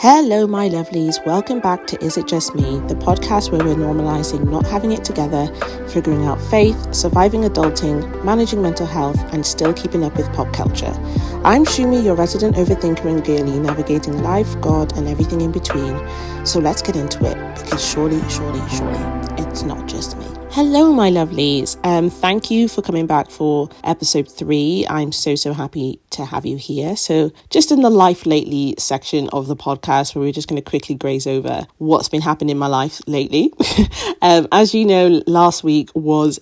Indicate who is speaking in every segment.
Speaker 1: Hello, my lovelies. Welcome back to Is It Just Me, the podcast where we're normalizing not having it together, figuring out faith, surviving adulting, managing mental health, and still keeping up with pop culture. I'm Shumi, your resident overthinker and girly, navigating life, God, and everything in between. So let's get into it, because surely, it's not just me. Hello, my lovelies. Thank you for coming back for episode 3. I'm so happy to have you here. So just in the life lately section of the podcast, where we're just going to quickly graze over what's been happening in my life lately. As you know, last week was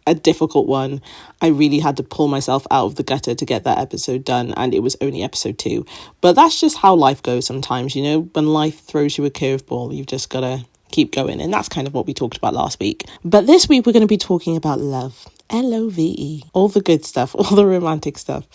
Speaker 1: a difficult one. I really had to pull myself out of the gutter to get that episode done, and it was only episode 2. But that's just how life goes sometimes, you know. When life throws you a curveball, you've just got to keep going, and that's kind of what we talked about last week. But this week we're going to be talking about love. Love, all the good stuff, all the romantic stuff.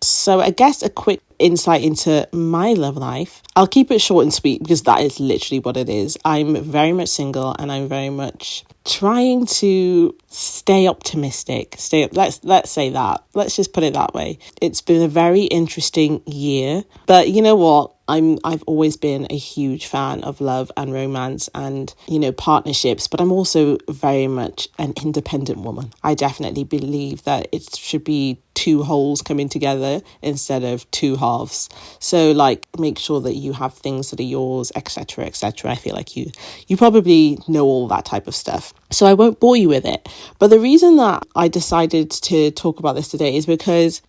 Speaker 1: So I guess a quick insight into my love life. I'll keep it short and sweet because that is literally what it is. I'm very much single, and I'm very much trying to stay optimistic. Let's say that. Let's just put it that way. It's been a very interesting year, but you know what? I've always been a huge fan of love and romance and, you know, partnerships, but I'm also very much an independent woman. I definitely believe that it should be 2 wholes coming together instead of 2 halves. So like, make sure that you have things that are yours, etc., etc. I feel like you probably know all that type of stuff. So I won't bore you with it. But the reason that I decided to talk about this today is because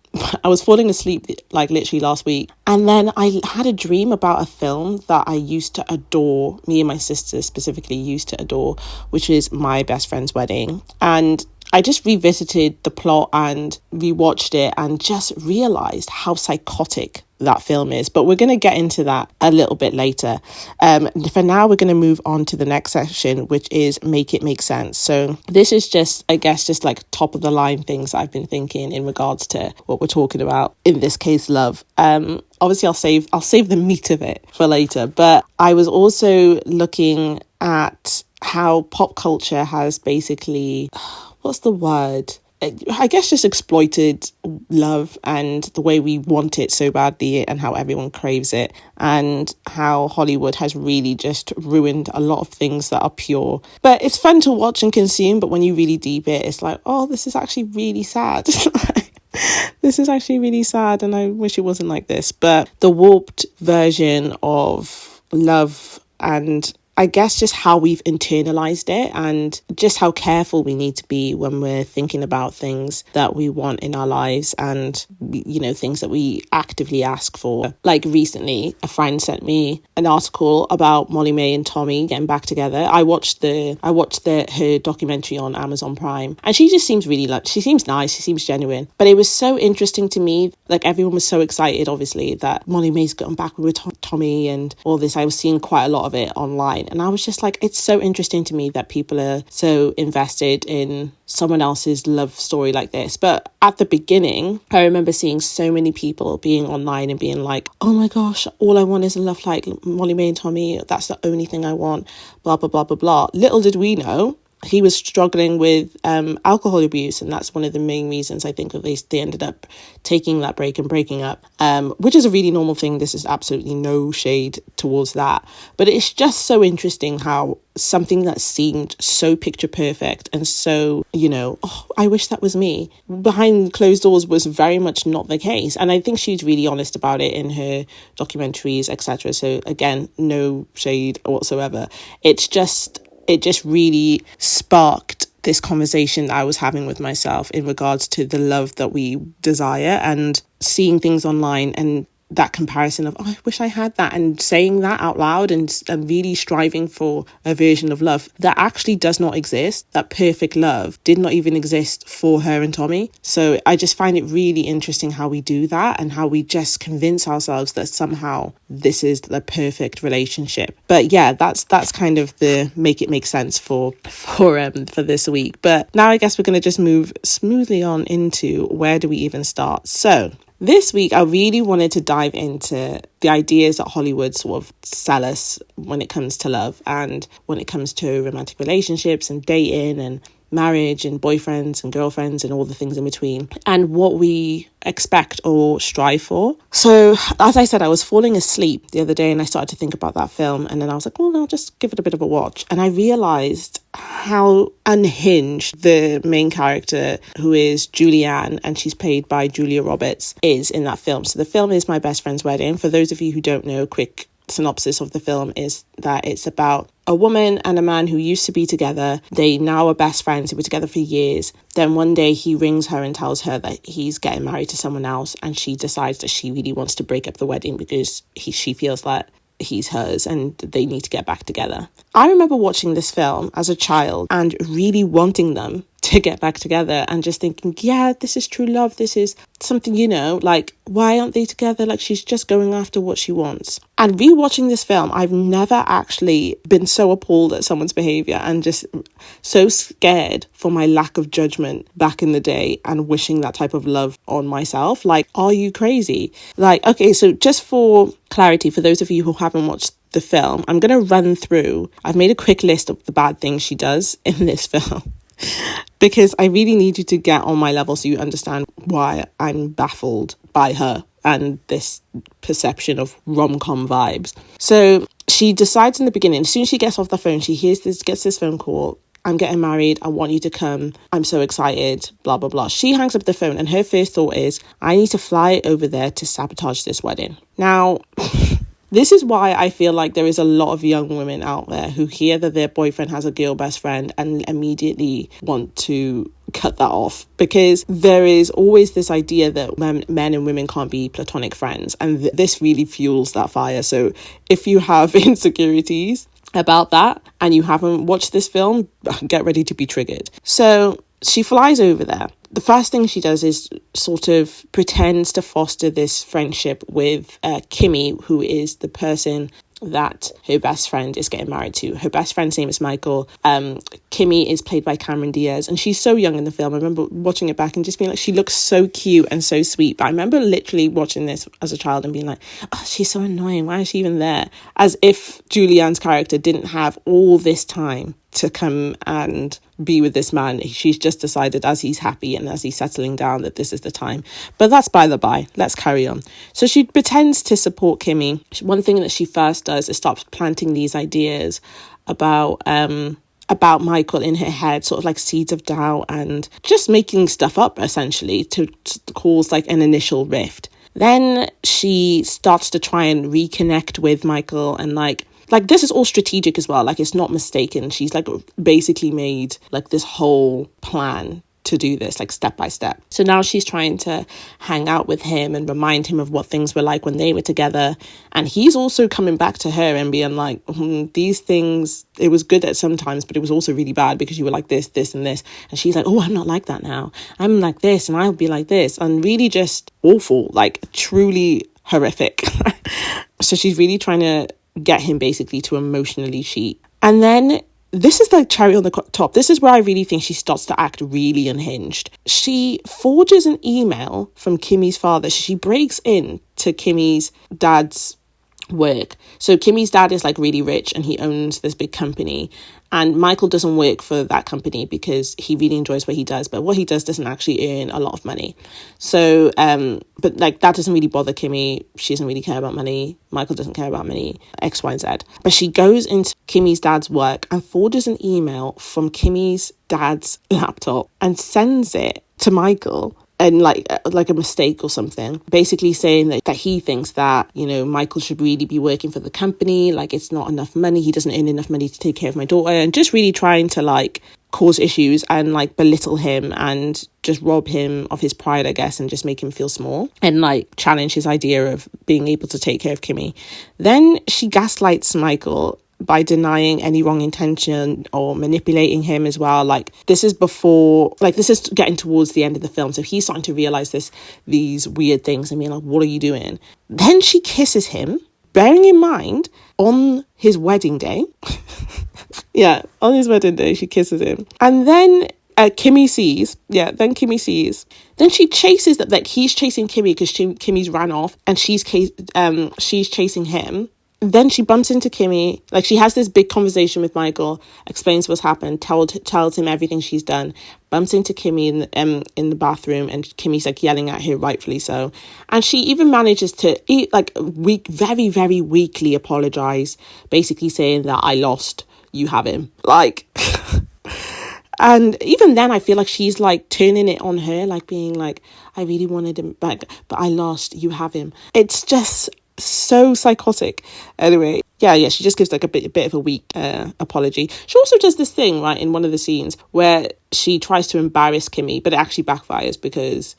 Speaker 1: I was falling asleep like literally last week, and then I had a dream about a film that I used to adore. Me and my sister specifically used to adore, which is My Best Friend's Wedding. And I just revisited the plot and rewatched it and just realised how psychotic that film is. But we're going to get into that a little bit later. For now, we're going to move on to the next section, which is Make It Make Sense. So this is just, I guess, just like top of the line things I've been thinking in regards to what we're talking about, in this case, love. Obviously, I'll save the meat of it for later. But I was also looking at how pop culture has basically, what's the word? I guess just exploited love and the way we want it so badly and how everyone craves it, and how Hollywood has really just ruined a lot of things that are pure. But it's fun to watch and consume, but when you really deep it, it's like, oh, this is actually really sad. This is actually really sad, and I wish it wasn't like this. But the warped version of love, and I guess just how we've internalized it, and just how careful we need to be when we're thinking about things that we want in our lives, and, you know, things that we actively ask for. Like recently, a friend sent me an article about Molly May and Tommy getting back together. I watched her documentary on Amazon Prime, and she just seems she seems nice, she seems genuine. But it was so interesting to me, like everyone was so excited, obviously, that Molly May's gotten back with Tommy and all this. I was seeing quite a lot of it online. And I was just like, it's so interesting to me that people are so invested in someone else's love story like this. But at the beginning, I remember seeing so many people being online and being like, oh my gosh, all I want is a love like Molly May and Tommy. That's the only thing I want, blah, blah, blah, blah, blah. Little did we know, he was struggling with alcohol abuse, and that's one of the main reasons I think that they ended up taking that break and breaking up, which is a really normal thing. This is absolutely no shade towards that, but it's just so interesting how something that seemed so picture perfect and so, you know, oh, I wish that was me, behind closed doors was very much not the case. And I think she's really honest about it in her documentaries, etc. So again, no shade whatsoever. It just really sparked this conversation that I was having with myself in regards to the love that we desire, and seeing things online and that comparison of, oh, I wish I had that, and saying that out loud and really striving for a version of love that actually does not exist. That perfect love did not even exist for her and Tommy. So I just find it really interesting how we do that, and how we just convince ourselves that somehow this is the perfect relationship. But yeah, that's kind of the make it make sense for this week. But now I guess we're going to just move smoothly on into where do we even start. So this week, I really wanted to dive into the ideas that Hollywood sort of sell us when it comes to love, and when it comes to romantic relationships and dating and marriage and boyfriends and girlfriends and all the things in between, and what we expect or strive for. So as I said, I was falling asleep the other day and I started to think about that film, and then I was like, well, I'll just give it a bit of a watch. And I realized how unhinged the main character, who is Julianne, and she's played by Julia Roberts, is in that film. So the film is My Best Friend's Wedding. For those of you who don't know, quick synopsis of the film is that it's about a woman and a man who used to be together. They now are best friends. They were together for years. Then one day he rings her and tells her that he's getting married to someone else, and she decides that she really wants to break up the wedding because she feels that he's hers and they need to get back together. I remember watching this film as a child and really wanting them to get back together and just thinking, yeah, this is true love. This is something, like, why aren't they together? Like, she's just going after what she wants. And rewatching this film, I've never actually been so appalled at someone's behavior and just so scared for my lack of judgment back in the day and wishing that type of love on myself. Like, are you crazy? Like, okay, so just for clarity, for those of you who haven't watched the film, I'm going to run through. I've made a quick list of the bad things she does in this film, because I really need you to get on my level so you understand why I'm baffled by her and this perception of rom-com vibes. So she decides in the beginning, as soon as she gets off the phone, she gets this phone call. I'm getting married. I want you to come. I'm so excited. Blah, blah, blah. She hangs up the phone and her first thought is, I need to fly over there to sabotage this wedding. Now, this is why I feel like there is a lot of young women out there who hear that their boyfriend has a girl best friend and immediately want to cut that off, because there is always this idea that men and women can't be platonic friends, and this really fuels that fire. So if you have insecurities about that and you haven't watched this film, get ready to be triggered. So she flies over there. The first thing she does is sort of pretends to foster this friendship with Kimmy, who is the person that her best friend is getting married to. Her best friend's name is Michael. Kimmy is played by Cameron Diaz, and she's so young in the film. I remember watching it back and just being like, she looks so cute and so sweet. But I remember literally watching this as a child and being like, oh, she's so annoying. Why is she even there? As if Julianne's character didn't have all this time to come and be with this man. She's just decided, as he's happy and as he's settling down, that this is the time. But that's by the by. Let's carry on. So she pretends to support Kimmy. One thing that she first does is starts planting these ideas about Michael in her head, sort of like seeds of doubt, and just making stuff up essentially to cause like an initial rift. Then she starts to try and reconnect with Michael, and like this is all strategic as well. Like, it's not mistaken. She's like basically made like this whole plan to do this, like step by step. So now she's trying to hang out with him and remind him of what things were like when they were together. And he's also coming back to her and being like, these things, it was good at sometimes, but it was also really bad because you were like this, this and this. And she's like, oh, I'm not like that now. I'm like this and I'll be like this. And really just awful, like truly horrific. So she's really trying to get him basically to emotionally cheat. And then this is the cherry on the top. This is where I really think she starts to act really unhinged. She forges an email from Kimmy's father. She breaks in to Kimmy's dad's work. So Kimmy's dad is like really rich and he owns this big company. And Michael doesn't work for that company because he really enjoys what he does. But what he does doesn't actually earn a lot of money. So, but like that doesn't really bother Kimmy. She doesn't really care about money. Michael doesn't care about money, X, Y, and Z. But she goes into Kimmy's dad's work and forges an email from Kimmy's dad's laptop and sends it to Michael. And like a mistake or something, basically saying that he thinks that, Michael should really be working for the company. Like, it's not enough money. He doesn't earn enough money to take care of my daughter, and just really trying to like cause issues and like belittle him and just rob him of his pride, I guess, and just make him feel small and like challenge his idea of being able to take care of Kimmy. Then she gaslights Michael by denying any wrong intention or manipulating him as well. Like, this is getting towards the end of the film. So he's starting to realize these weird things and being like, what are you doing? Then she kisses him, bearing in mind on his wedding day. Yeah, on his wedding day, she kisses him. And then Kimmy sees. Then she chases that, like he's chasing Kimmy because Kimmy's ran off and she's chasing him. then she bumps into Kimmy. Like, she has this big conversation with Michael, explains what's happened, tells him everything she's done, bumps into Kimmy in the bathroom, and Kimmy's like yelling at her, rightfully so. And she even manages to very, very weakly apologize, basically saying that I lost, you have him. Like, and even then I feel like she's like turning it on her, like being like, I really wanted him back, but I lost, you have him. It's just so psychotic. Anyway, yeah, she just gives like a bit of a weak apology. She also does this thing, right, in one of the scenes where she tries to embarrass Kimmy, but it actually backfires because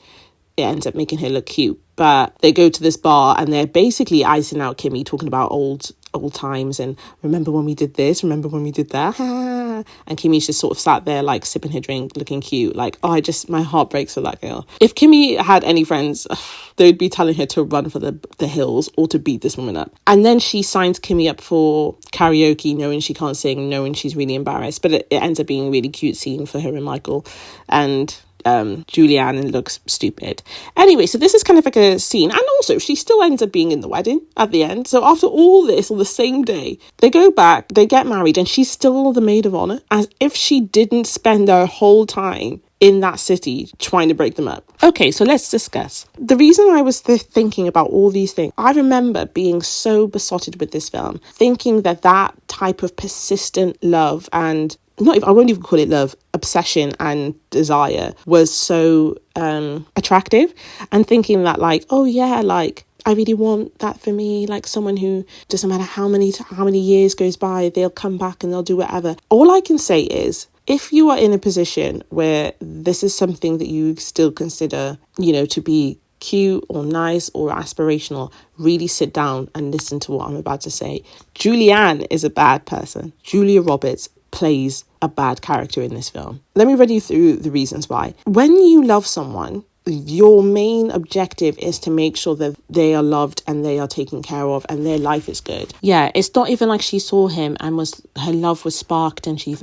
Speaker 1: it ends up making her look cute. But they go to this bar and they're basically icing out Kimmy, talking about old times and remember when we did this, remember when we did that. And Kimmy's just sort of sat there like sipping her drink, looking cute. Like, my heart breaks for that girl. If Kimmy had any friends, they would be telling her to run for the hills or to beat this woman up. And then she signs Kimmy up for karaoke, knowing she can't sing, knowing she's really embarrassed. But it ends up being a really cute scene for her and Michael. And Julianne, and looks stupid. Anyway, so this is kind of like a scene. And also, she still ends up being in the wedding at the end. So after all this, on the same day, they go back, they get married, and she's still the maid of honor, as if she didn't spend her whole time in that city trying to break them up. Okay, so let's discuss. The reason I was thinking about all these things, I remember being so besotted with this film, thinking that type of persistent love and I won't even call it love, obsession and desire was so attractive, and thinking that like, oh yeah, like I really want that for me, like someone who doesn't matter how many years goes by, they'll come back and they'll do whatever. All I can say is, if you are in a position where this is something that you still consider, to be cute or nice or aspirational, really sit down and listen to what I'm about to say. Julianne is a bad person. Julia Roberts plays a bad character in this film. Let me run you through the reasons why. When you love someone, your main objective is to make sure that they are loved and they are taken care of and their life is good. Yeah, it's not even like she saw him and her love was sparked and she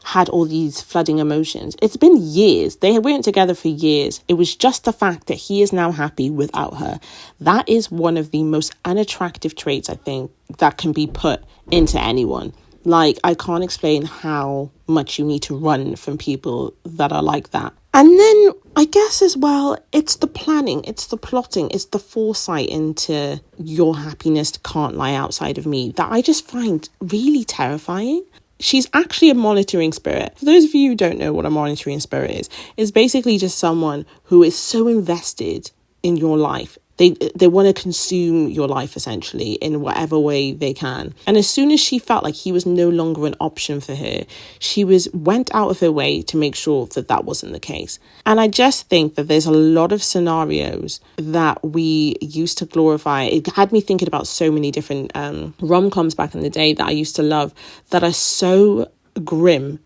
Speaker 1: had all these flooding emotions. It's been years. They weren't together for years. It was just the fact that he is now happy without her. That is one of the most unattractive traits, I think, that can be put into anyone. Like, I can't explain how much you need to run from people that are like that. And then I guess as well, it's the planning, it's the plotting, it's the foresight into your happiness can't lie outside of me that I just find really terrifying. She's actually a monitoring spirit. For those of you who don't know what a monitoring spirit is basically just someone who is so invested in your life. They want to consume your life, essentially, in whatever way they can. And as soon as she felt like he was no longer an option for her, she went out of her way to make sure that wasn't the case. And I just think that there's a lot of scenarios that we used to glorify. It had me thinking about so many different rom-coms back in the day that I used to love that are so grim,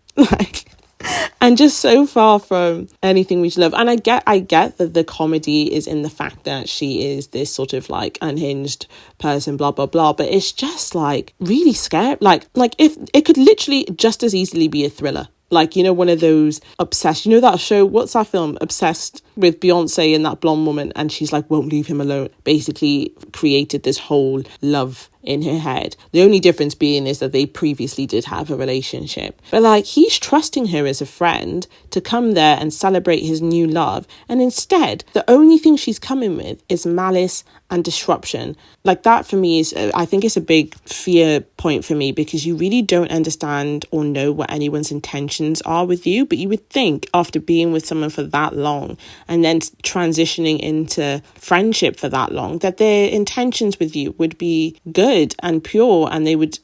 Speaker 1: and just so far from anything we should love. And I get that the comedy is in the fact that she is this sort of like unhinged person, blah, blah, blah. But it's just like really scary. Like if it could literally just as easily be a thriller. Like, one of those obsessed, that show, what's that film? Obsessed with Beyonce and that blonde woman. And she's like, won't leave him alone. Basically created this whole love in her head. The only difference being is that they previously did have a relationship. But like, he's trusting her as a friend to come there and celebrate his new love. And instead, the only thing she's coming with is malice and disruption. Like, that for me is, I think it's a big fear point for me, because you really don't understand or know what anyone's intentions are with you. But you would think after being with someone for that long and then transitioning into friendship for that long, that their intentions with you would be good and pure, and they would,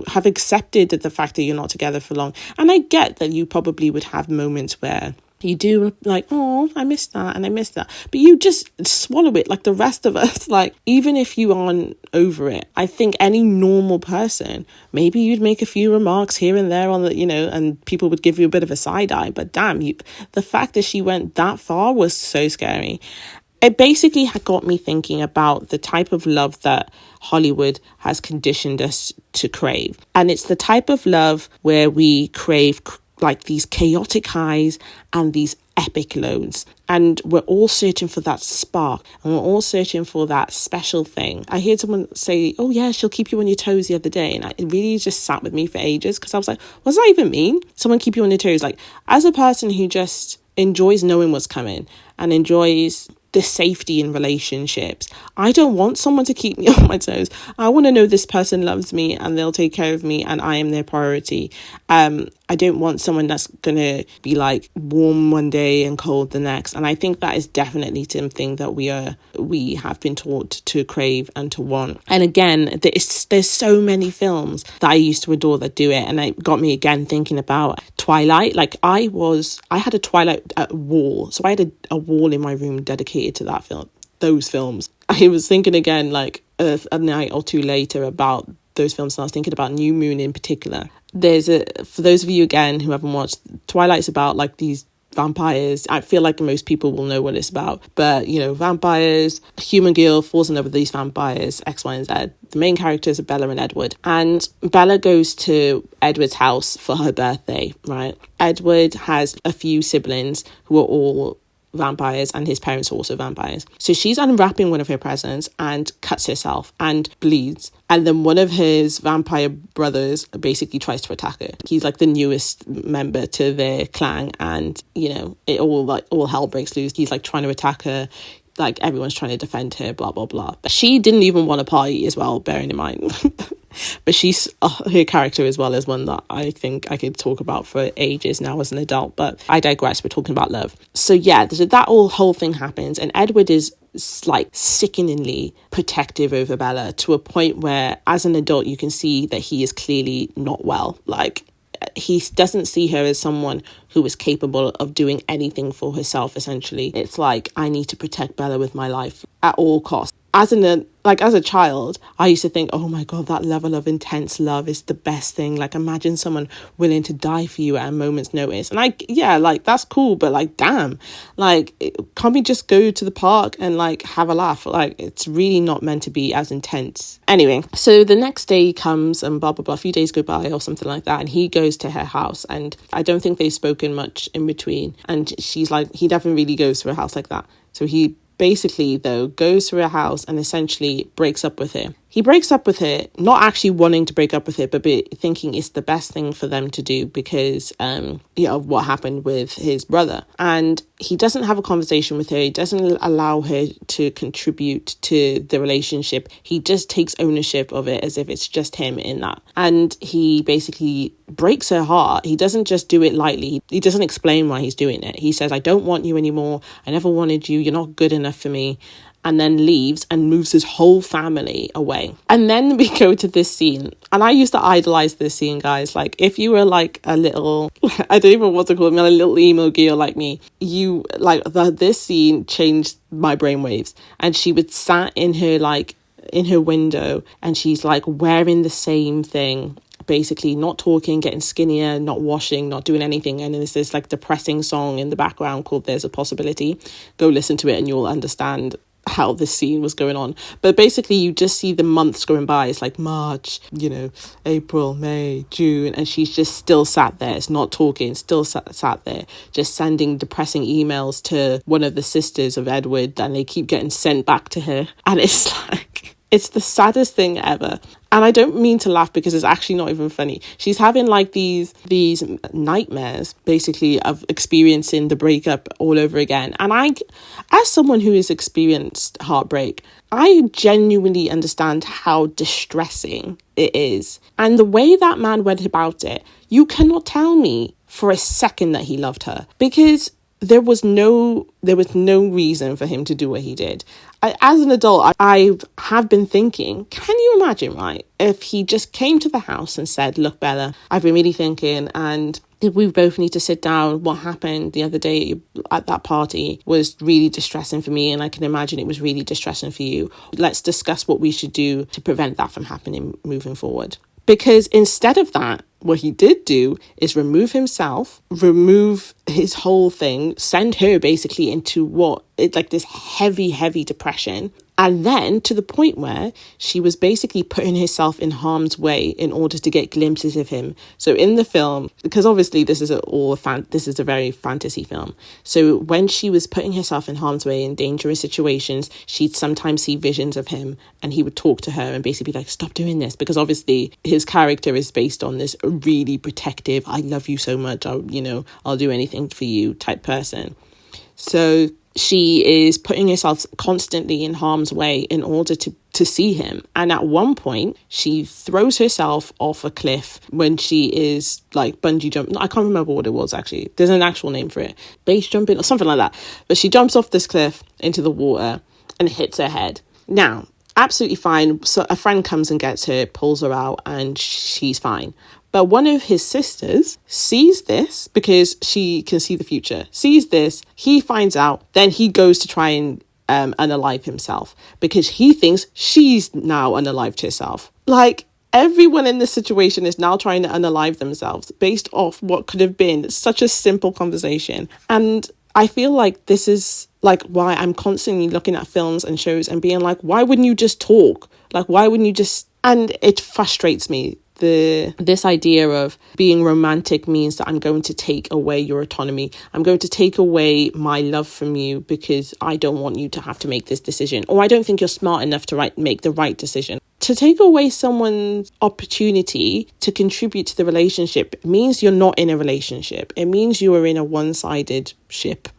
Speaker 1: have accepted the fact that you're not together for long. And I get that you probably would have moments where you do like, oh, I missed that and I missed that. But you just swallow it like the rest of us. Like, even if you aren't over it, I think any normal person, maybe you'd make a few remarks here and there on the, and people would give you a bit of a side eye. But damn, the fact that she went that far was so scary. It basically had got me thinking about the type of love that Hollywood has conditioned us to crave. And it's the type of love where we crave like these chaotic highs and these epic lows. And we're all searching for that spark, and we're all searching for that special thing. I heard someone say, oh yeah, she'll keep you on your toes the other day. And it really just sat with me for ages, because I was like, what does that even mean? Someone keep you on your toes? Like, as a person who just enjoys knowing what's coming and enjoys the safety in relationships, I don't want someone to keep me on my toes. I want to know this person loves me and they'll take care of me and I am their priority. I don't want someone that's gonna be like warm one day and cold the next. And I think that is definitely something that we have been taught to crave and to want. And again, there's so many films that I used to adore that do it, and it got me again thinking about Twilight. Like I had a Twilight wall, so I had a wall in my room dedicated to that film, those films. I was thinking again, like a night or two later, about those films, and I was thinking about New Moon in particular. For those of you again who haven't watched, Twilight's about like these vampires. I feel like most people will know what it's about, but vampires, a human girl falls in love with these vampires, X, Y, and Z. The main characters are Bella and Edward, and Bella goes to Edward's house for her birthday, right? Edward has a few siblings who are all vampires, and his parents are also vampires. So she's unwrapping one of her presents and cuts herself and bleeds. And then one of his vampire brothers basically tries to attack her. He's like the newest member to their clan, and it all hell breaks loose. He's like trying to attack her. Like everyone's trying to defend her, blah blah blah. But she didn't even want to party as well, bearing in mind. But her character as well is one that I think I could talk about for ages now as an adult, but I digress. We're talking about love. So yeah, that whole thing happens, and Edward is like sickeningly protective over Bella, to a point where as an adult you can see that he is clearly not well. Like, he doesn't see her as someone who is capable of doing anything for herself, essentially. It's like, I need to protect Bella with my life at all costs. As a child, I used to think, oh my God, that level of intense love is the best thing. Like, imagine someone willing to die for you at a moment's notice. And that's cool, but like, damn, like, can't we just go to the park and like have a laugh? Like, it's really not meant to be as intense. Anyway, so the next day comes and blah, blah, blah, a few days go by or something like that. And he goes to her house, and I don't think they've spoken much in between. And she's like, he never really goes to a house like that. So he basically, though, goes to her house and essentially breaks up with her. He breaks up with her, not actually wanting to break up with her, but thinking it's the best thing for them to do because of what happened with his brother. And he doesn't have a conversation with her. He doesn't allow her to contribute to the relationship. He just takes ownership of it as if it's just him in that. And he basically breaks her heart. He doesn't just do it lightly. He doesn't explain why he's doing it. He says, I don't want you anymore. I never wanted you. You're not good enough for me. And then leaves and moves his whole family away. And then we go to this scene. And I used to idolize this scene, guys. Like, if you were like a little, I don't even know what to call it, a little emo girl like me, this scene changed my brainwaves. And she would sat in her window, and she's like wearing the same thing, basically not talking, getting skinnier, not washing, not doing anything. And there's this like depressing song in the background called There's a Possibility. Go listen to it and you'll understand how this scene was going on. But basically you just see the months going by. It's like March, April, May, June, and she's just still sat there. It's not talking, still sat there, just sending depressing emails to one of the sisters of Edward, and they keep getting sent back to her. And it's like, it's the saddest thing ever. And I don't mean to laugh because it's actually not even funny. She's having like these nightmares, basically, of experiencing the breakup all over again. And as someone who has experienced heartbreak, I genuinely understand how distressing it is. And the way that man went about it, you cannot tell me for a second that he loved her, because there was no reason for him to do what he did. As an adult, I have been thinking, can you imagine, right, if he just came to the house and said, look, Bella, I've been really thinking, and we both need to sit down. What happened the other day at that party was really distressing for me, and I can imagine it was really distressing for you. Let's discuss what we should do to prevent that from happening moving forward. Because instead of that, what he did do is remove himself, remove his whole thing, send her basically into this heavy, heavy depression. And then to the point where she was basically putting herself in harm's way in order to get glimpses of him. So in the film, because obviously this is a very fantasy film. So when she was putting herself in harm's way in dangerous situations, she'd sometimes see visions of him, and he would talk to her and basically be like, stop doing this, because obviously his character is based on this really protective, I love you so much, I'll do anything for you type person. So she is putting herself constantly in harm's way in order to see him. And at one point, she throws herself off a cliff when she is like bungee jumping. I can't remember what it was actually. There's an actual name for it. Base jumping or something like that. But she jumps off this cliff into the water and hits her head. Now, absolutely fine. So a friend comes and gets her, pulls her out, and she's fine. But one of his sisters sees this because she can see the future, sees this, he finds out, then he goes to try and unalive himself because he thinks she's now unalived herself. Like, everyone in this situation is now trying to unalive themselves based off what could have been such a simple conversation. And I feel like this is like why I'm constantly looking at films and shows and being like, why wouldn't you just talk? Like, why wouldn't you just... And it frustrates me. This idea of being romantic means that I'm going to take away your autonomy. I'm going to take away my love from you because I don't want you to have to make this decision, or I don't think you're smart enough to make the right decision. To take away someone's opportunity to contribute to the relationship means you're not in a relationship. It means you are in a one-sided ship.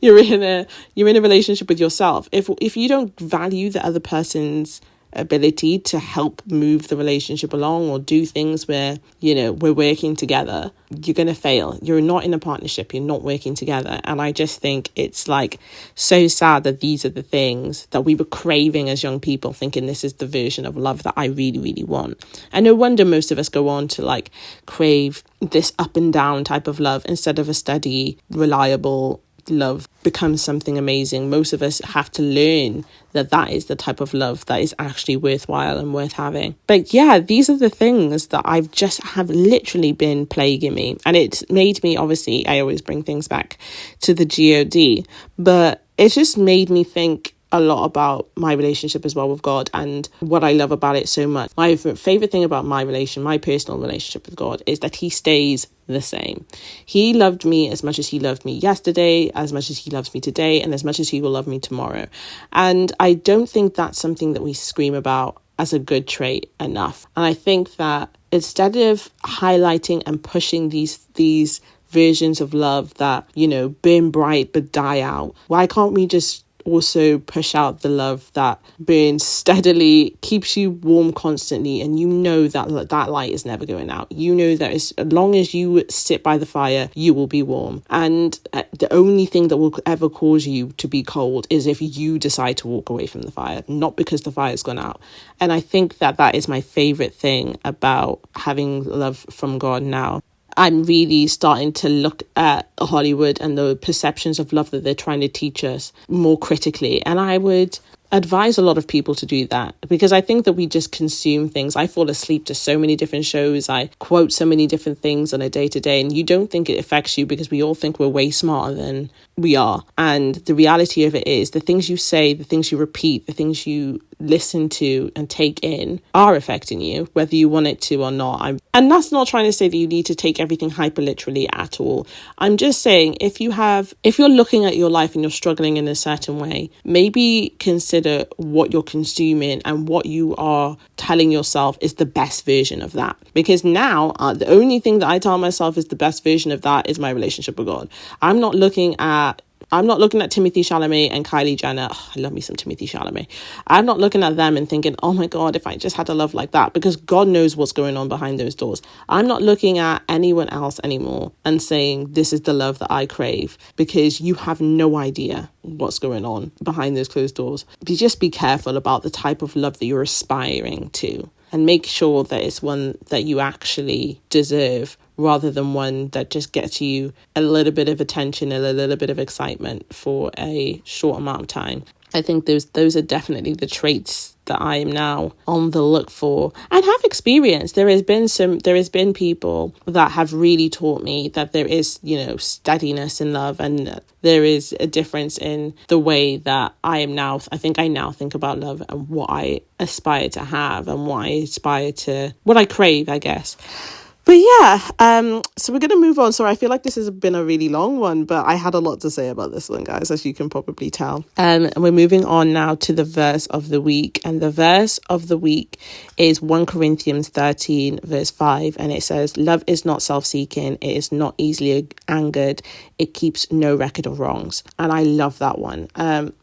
Speaker 1: You're in a relationship with yourself. If you don't value the other person's ability to help move the relationship along or do things where, we're working together, you're going to fail. You're not in a partnership. You're not working together. And I just think it's like so sad that these are the things that we were craving as young people, thinking this is the version of love that I really, really want. And no wonder most of us go on to like crave this up and down type of love instead of a steady, reliable love becomes something amazing. Most of us have to learn that is the type of love that is actually worthwhile and worth having. But yeah, these are the things that I've just have literally been plaguing me. And it's made me, obviously, I always bring things back to the God, but it just made me think a lot about my relationship as well with God and what I love about it so much. My favorite thing about my personal relationship with God is that he stays the same. He loved me as much as he loved me yesterday, as much as he loves me today, and as much as he will love me tomorrow. And I don't think that's something that we scream about as a good trait enough. And I think that instead of highlighting and pushing these versions of love that, burn bright but die out, why can't we just also push out the love that burns steadily, keeps you warm constantly, and that light is never going out. That as long as you sit by the fire, you will be warm. And the only thing that will ever cause you to be cold is if you decide to walk away from the fire, not because the fire's gone out. And I think that is my favorite thing about having love from God now. I'm really starting to look at Hollywood and the perceptions of love that they're trying to teach us more critically. And I would advise a lot of people to do that because I think that we just consume things. I fall asleep to so many different shows. I quote so many different things on a day-to-day, and you don't think it affects you because we all think we're way smarter than we are. And the reality of it is the things you say, the things you repeat, the things you listen to and take in are affecting you, whether you want it to or not. And that's not trying to say that you need to take everything hyper literally at all. I'm just saying if you're looking at your life and you're struggling in a certain way, maybe consider what you're consuming and what you are telling yourself is the best version of that. Because now the only thing that I tell myself is the best version of that is my relationship with God. I'm not looking at Timothée Chalamet and Kylie Jenner. Oh, I love me some Timothée Chalamet. I'm not looking at them and thinking, oh my God, if I just had a love like that, because God knows what's going on behind those doors. I'm not looking at anyone else anymore and saying, this is the love that I crave, because you have no idea what's going on behind those closed doors. Just be careful about the type of love that you're aspiring to and make sure that it's one that you actually deserve, rather than one that just gets you a little bit of attention and a little bit of excitement for a short amount of time. I think those are definitely the traits that I am now on the look for and have experienced. There has been people that have really taught me that there is, steadiness in love, and there is a difference in the way that I now think about love and what I aspire to have and what I crave, I guess. But yeah, so we're going to move on. So I feel like this has been a really long one, but I had a lot to say about this one, guys, as you can probably tell. And we're moving on now to the verse of the week. And the verse of the week is 1 Corinthians 13, verse 5. And it says, love is not self-seeking. It is not easily angered. It keeps no record of wrongs. And I love that one,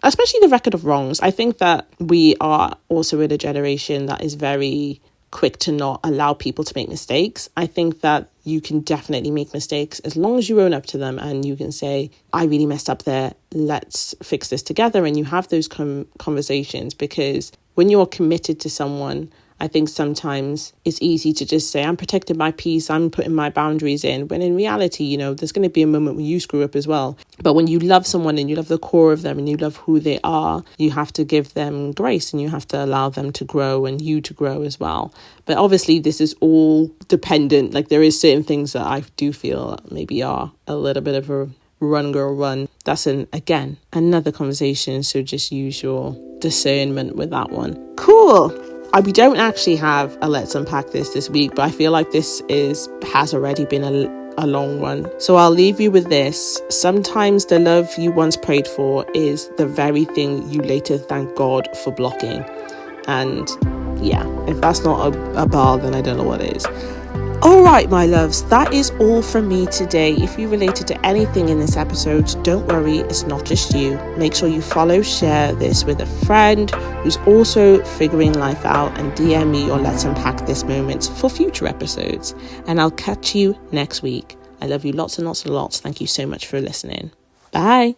Speaker 1: especially the record of wrongs. I think that we are also in a generation that is very quick to not allow people to make mistakes. I think that you can definitely make mistakes as long as you own up to them and you can say, I really messed up there, let's fix this together. And you have those conversations, because when you're committed to someone, I think sometimes it's easy to just say, I'm protecting my peace, I'm putting my boundaries in, when in reality, there's going to be a moment when you screw up as well. But when you love someone and you love the core of them and you love who they are, you have to give them grace and you have to allow them to grow and you to grow as well. But obviously this is all dependent. Like, there is certain things that I do feel maybe are a little bit of a run girl run. That's again another conversation, so just use your discernment with that one. Cool. We don't actually have a Let's Unpack this week, but I feel like this has already been a long one. So I'll leave you with this. Sometimes the love you once prayed for is the very thing you later thank God for blocking. And yeah, if that's not a bar, then I don't know what is. All right, my loves, that is all from me today. If you related to anything in this episode, don't worry, it's not just you. Make sure you share this with a friend who's also figuring life out, and DM me your Let's Unpack This moments for future episodes. And I'll catch you next week. I love you lots and lots and lots. Thank you so much for listening. Bye.